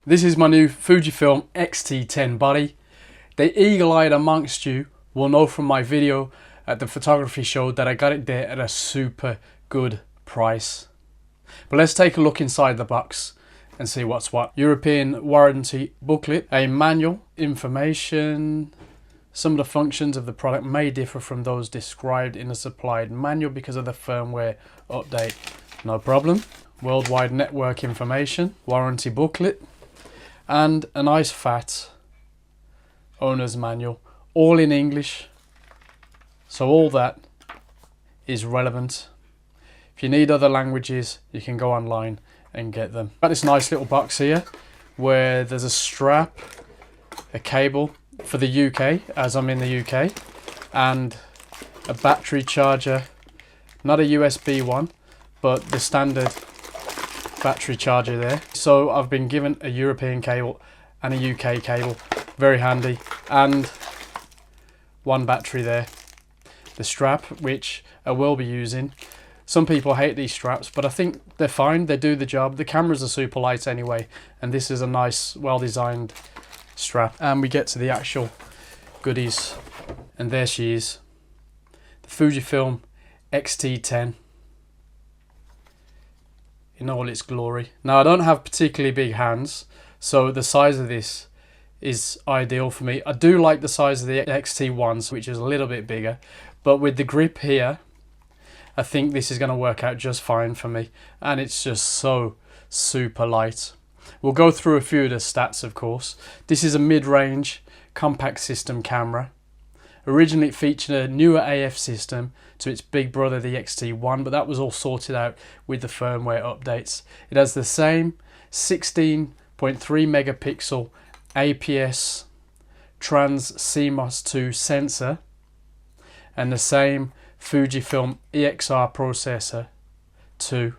This is my new Fujifilm X-T10 body. The eagle-eyed amongst you will know from my video at the photography show that I got it there at a super good price. But let's take a look inside the box and see what's what. European warranty booklet, a manual, information. Some of the functions of the product may differ from those described in the supplied manual because of the firmware update. No problem. Worldwide network information, warranty booklet, and a nice fat owner's manual, all in English. So all that is relevant. If you need other languages, you can go online and get them. Got this nice little box here where there's a strap, a cable for the UK, as I'm in the UK, and a battery charger, not a USB one, but the standard battery charger there. So I've been given a European cable and a UK cable, very handy, and one battery there. The strap, which I will be using. Some people hate these straps, but I think they're fine, they do the job. The cameras are super light anyway, and this is a nice, well-designed strap. And we get to the actual goodies, and there she is, the Fujifilm X-T10 in all its glory. Now I don't have particularly big hands, so the size of this is ideal for me. I do like the size of the X-T1s, which is a little bit bigger, but with the grip here, I think this is going to work out just fine for me, and it's just so super light. We'll go through a few of the stats, of course. This is a mid-range compact system camera. Originally it featured a newer AF system to its big brother, the X-T1, but that was all sorted out with the firmware updates. It has the same 16.3 megapixel APS-C X-Trans CMOS II sensor and the same Fujifilm EXR processor too.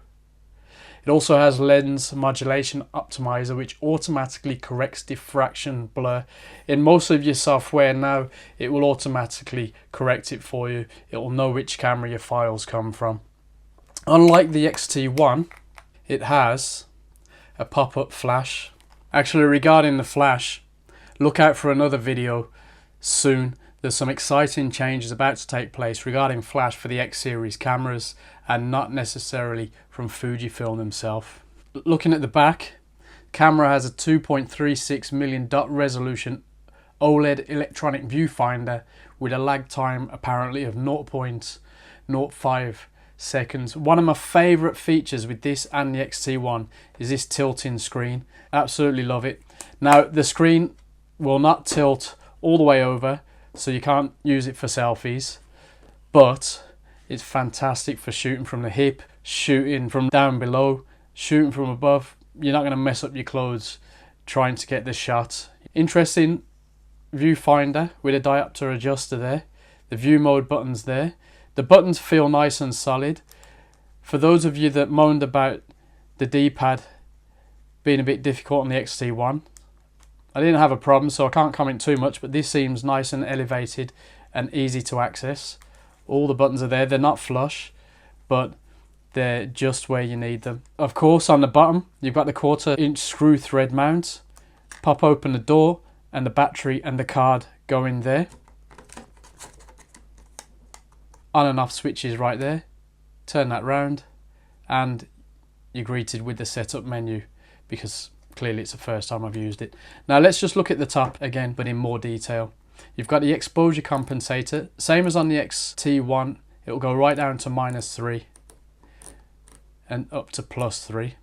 It also has lens modulation optimizer, which automatically corrects diffraction blur. In most of your software now, it will automatically correct it for you. It will know which camera your files come from. Unlike the X-T1, it has a pop-up flash. Actually, regarding the flash, look out for another video soon. There's some exciting changes about to take place regarding flash for the X series cameras, and not necessarily from Fujifilm themselves. Looking at the back, camera has a 2.36 million dot resolution OLED electronic viewfinder with a lag time apparently of 0.05 seconds. One of my favourite features with this and the X-T1 is this tilting screen. Absolutely love it. Now the screen will not tilt all the way over, so you can't use it for selfies, but it's fantastic for shooting from the hip, shooting from down below, shooting from above. You're not going to mess up your clothes trying to get the shot. Interesting viewfinder with a diopter adjuster there. The view mode buttons there. The buttons feel nice and solid. For those of you that moaned about the D-pad being a bit difficult on the X-T1, I didn't have a problem, so I can't comment too much, but this seems nice and elevated and easy to access. All the buttons are there. They're not flush, but they're just where you need them. Of course, on the bottom, you've got the 1/4-inch screw thread mount. Pop open the door and the battery and the card go in there. On and off switches right there. Turn that round and you're greeted with the setup menu, because clearly it's the first time I've used it. Now let's just look at the top again, but in more detail. You've got the exposure compensator, same as on the X-T1. It will go right down to -3 and up to +3. I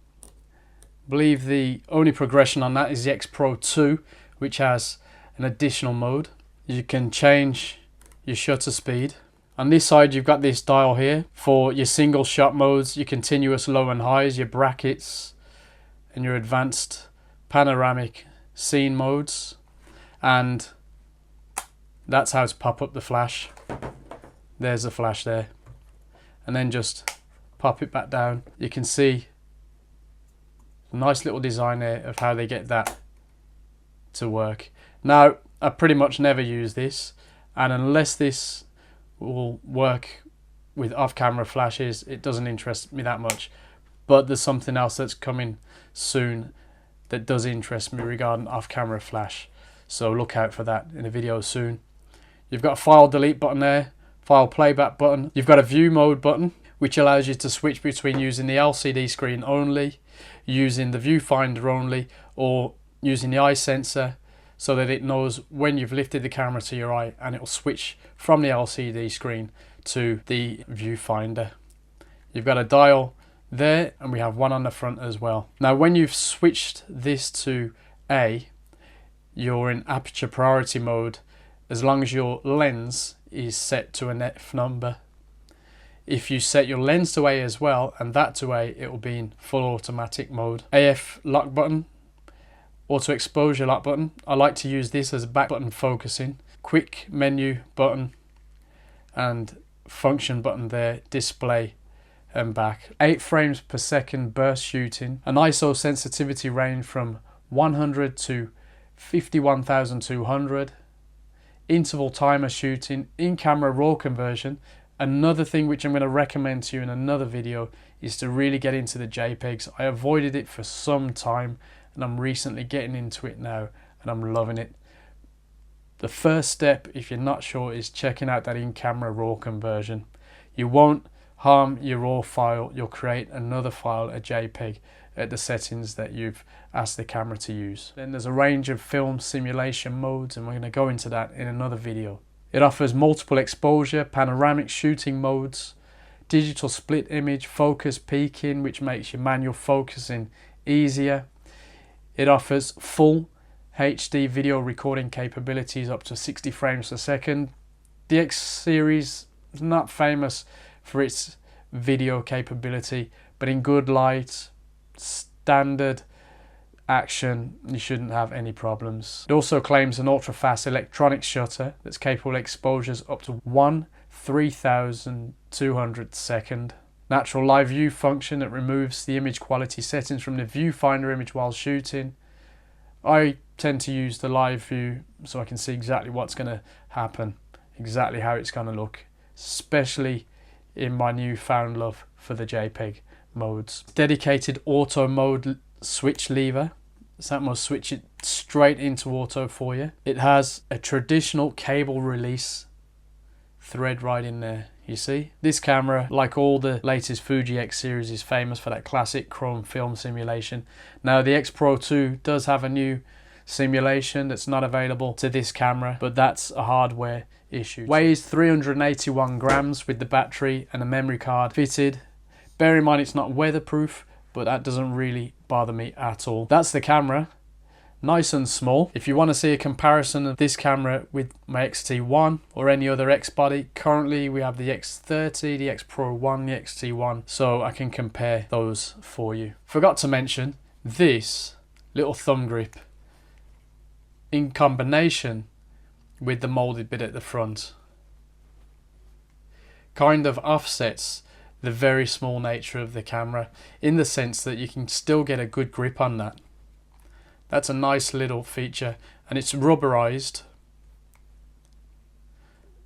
believe the only progression on that is the X Pro 2, which has an additional mode. You can change your shutter speed. On this side you've got this dial here for your single shot modes, your continuous low and highs, your brackets, and your advanced panoramic scene modes. And that's how to pop up the flash. There's the flash there, and then just pop it back down. You can see a nice little design there of how they get that to work. Now I pretty much never use this, and unless this will work with off-camera flashes, it doesn't interest me that much. But there's something else that's coming soon that does interest me regarding off-camera flash. So look out for that in a video soon. You've got a file delete button there, file playback button. You've got a view mode button, which allows you to switch between using the LCD screen only, using the viewfinder only, or using the eye sensor, so that it knows when you've lifted the camera to your eye and it will switch from the LCD screen to the viewfinder. You've got a dial there, and we have one on the front as well. Now when you've switched this to A, you're in aperture priority mode as long as your lens is set to an F number. If you set your lens to A as well and that to A, it will be in full automatic mode. AF lock button, auto exposure lock button. I like to use this as a back button focusing. Quick menu button and function button there, display and back. 8 frames per second burst shooting. An ISO sensitivity range from 100 to 51,200. Interval timer shooting. In-camera RAW conversion. Another thing which I'm going to recommend to you in another video is to really get into the JPEGs. I avoided it for some time and I'm recently getting into it now and I'm loving it. The first step, if you're not sure, is checking out that in-camera RAW conversion. You won't harm your RAW file, you'll create another file, a JPEG, at the settings that you've asked the camera to use. Then there's a range of film simulation modes, and we're going to go into that in another video. It offers multiple exposure, panoramic shooting modes, digital split image, focus peaking, which makes your manual focusing easier. It offers full HD video recording capabilities up to 60 frames per second. The X series is not famous for its video capability, but in good light, standard action, you shouldn't have any problems. It also claims an ultra-fast electronic shutter that's capable of exposures up to 1/3200 second. Natural live view function that removes the image quality settings from the viewfinder image while shooting. I tend to use the live view so I can see exactly what's going to happen, exactly how it's going to look, especially in my newfound love for the JPEG modes. Dedicated auto mode switch lever, so that must switch it straight into auto for you. It has a traditional cable release thread right in there, you see. This camera, like all the latest Fuji X series, is famous for that classic chrome film simulation. Now the X Pro 2 does have a new simulation that's not available to this camera, but that's a hardware issue. Weighs 381 grams with the battery and a memory card fitted. Bear in mind it's not weatherproof, but that doesn't really bother me at all. That's the camera, nice and small. If you want to see a comparison of this camera with my X-T10 or any other X body, currently we have the X30, the X Pro 1, the X-T10, so I can compare those for you. Forgot to mention this little thumb grip in combination with the molded bit at the front kind of offsets the very small nature of the camera, in the sense that you can still get a good grip on that. That's a nice little feature, and it's rubberized,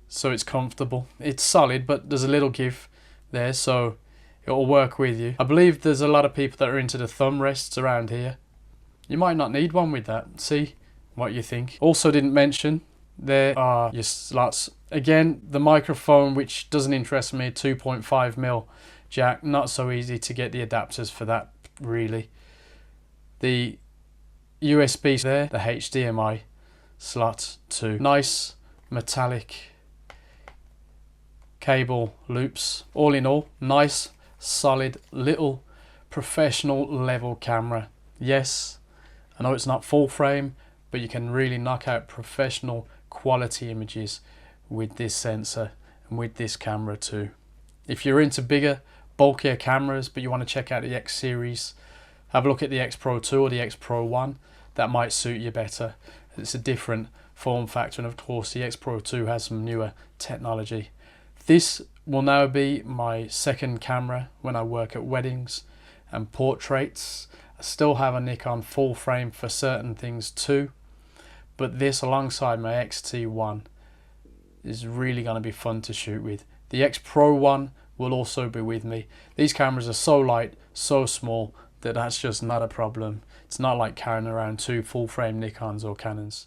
so it's comfortable. It's solid, but there's a little give there, so it'll work with you. I believe there's a lot of people that are into the thumb rests around here. You might not need one with that. See what you think. Also didn't mention, there are your slots. Again, the microphone, which doesn't interest me, 2.5mm jack, not so easy to get the adapters for that really. The USB there, the HDMI slot too. Nice metallic cable loops. All in all, nice, solid, little professional level camera. Yes, I know it's not full frame, but you can really knock out professional quality images with this sensor and with this camera too. If you're into bigger, bulkier cameras, but you want to check out the X series, have a look at the X Pro 2 or the X Pro 1. That might suit you better. It's a different form factor, and of course the X Pro 2 has some newer technology. This will now be my second camera when I work at weddings and portraits. I still have a Nikon full frame for certain things too, but this alongside my X-T10 is really going to be fun to shoot with. The X Pro 1 will also be with me. These cameras are so light, so small, that's just not a problem. It's not like carrying around two full frame Nikons or Canons.